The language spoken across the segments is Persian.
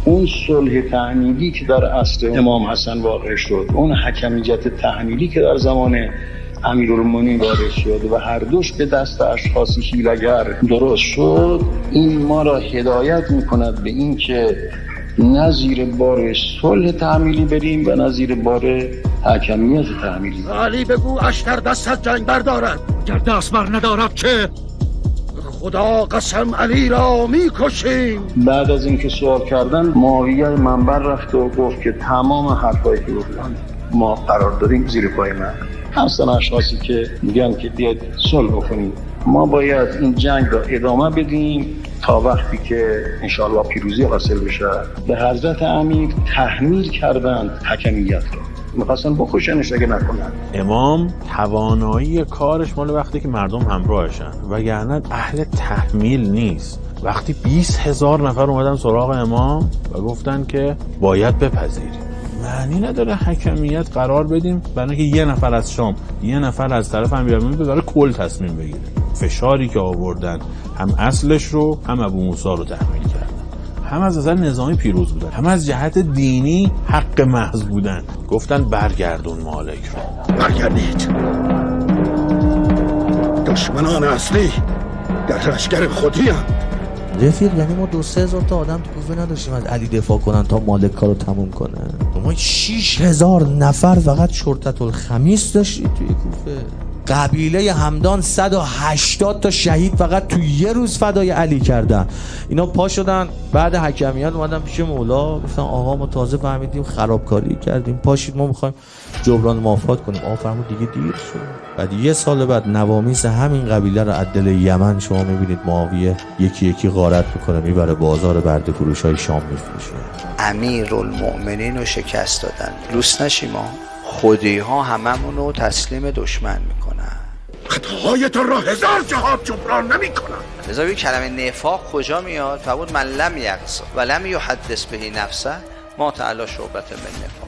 اون صلح تعمیلی که در عصر امام حسن واقع شد، اون حکمیت تعمیلی که در زمان امیرالمومنین وارد شد و هر دوش به دست اشخاص حیله‌گر درست شد، این ما را هدایت میکند به این که نه زیر بار صلح تعمیلی بریم و نه زیر بار حکمیت تعمیلی. علی بگو اشتر دست از جنگ بردارد، گر دست بر ندارد که خدا قسم علی را میکشیم. بعد از اینکه سوال کردن، معاویه منبر رفت و گفت که تمام حرفایی که گفتن ما قرار داریم زیر پای من. هستن اشخاصی که میگن که بیاید صلح کنیم. ما باید این جنگ را ادامه بدیم تا وقتی که انشاءالله پیروزی حاصل بشه. به حضرت امیر تحمیل کردند حکمیت را، میخواستن بکشنش اگه نکنن. امام توانایی کارش مال وقتی که مردم همراهشن، وگرنه اهل تحمیل نیست. وقتی 20,000 نفر اومدن سراغ امام و گفتن که باید بپذیریم، معنی نداره حکمیت قرار بدیم برای اینکه یه نفر از شام، یه نفر از طرف امیرالمومنین بذاره کل تصمیم بگیره. فشاری که آوردن هم اصلش رو هم ابو موسی رو تحمیل کردن، هم از نظر نظامی پیروز بودن، هم از جهت دینی حق محض بودن. گفتن برگردون مالک رو. برگردید. دشمنان اصلی در لشکر خودی هم. رفیق، یعنی ما 2-3 هزار تا آدم تو کوفه نداشتیم از علی دفاع کنن تا مالک کارو تموم کنه. ما 6,000 نفر فقط شرطة الخمیس داشتیم توی کوفه. قبیله همدان 180 تا شهید فقط تو یه روز فدای علی کردن. اینا پا شدن بعد حکمیت اومدن پیش مولا، گفتن آقا ما تازه فهمیدیم خرابکاری کردیم، پاشید ما میخوایم جبران مافات کنیم. آقا فرمود دیگه دیر شد. بعد یه سال بعد نوامیس همین قبیله رو از دل یمن شما میبینید معاویه یکی یکی غارت میکنه میبره بازار برده فروشای شام میفروشه. امیرالمؤمنین رو شکست دادن. لوس نشیم ما، خودی ها هممون رو تسلیم دشمن میکنن. خطاهایتان را 1000 جهات جبران نمی کنن. لذا کلمه نفاق کجا میاد؟ فرمود من لم یقص و لم یحدث به نفسه ما تعالی شعبة من نفاق.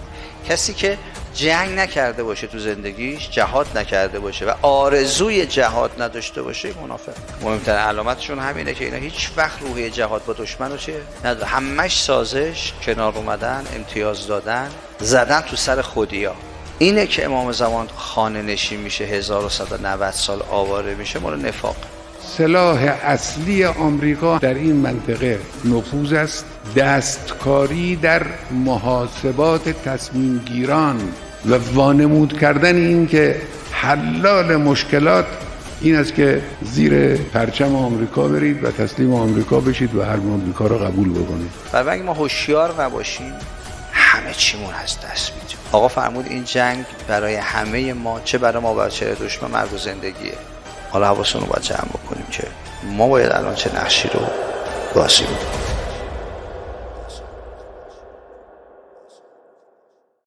کسی که جنگ نکرده باشه تو زندگیش، جهاد نکرده باشه و آرزوی جهاد نداشته باشه، منافق. مهمترین علامتشون همینه که اینا هیچ وقت روحیه جهاد با دشمن رو چیه نداره. همش سازش، کنار اومدن، امتیاز دادن، زدن تو سر خودیا. اینه که امام زمان خانه نشین میشه، 1190 سال آواره میشه، مال نفاق. سلاح اصلی آمریکا در این منطقه نفوذ است، دستکاری در محاسبات تصمیم گیران و وانمود کردن این که حلال مشکلات این است که زیر پرچم آمریکا برید و تسلیم آمریکا بشید و حرم آمریکا را قبول بکنید. برای اگه ما هوشیار نباشیم همه چیمون از دست میدیم. آقا فرمود این جنگ برای همه ما، چه برای ما و چه دشمن، مرگ و زندگیه. حالا حواسمون رو باید جمع بکنیم که ما باید الان چه نقشی رو بازی بکنیم.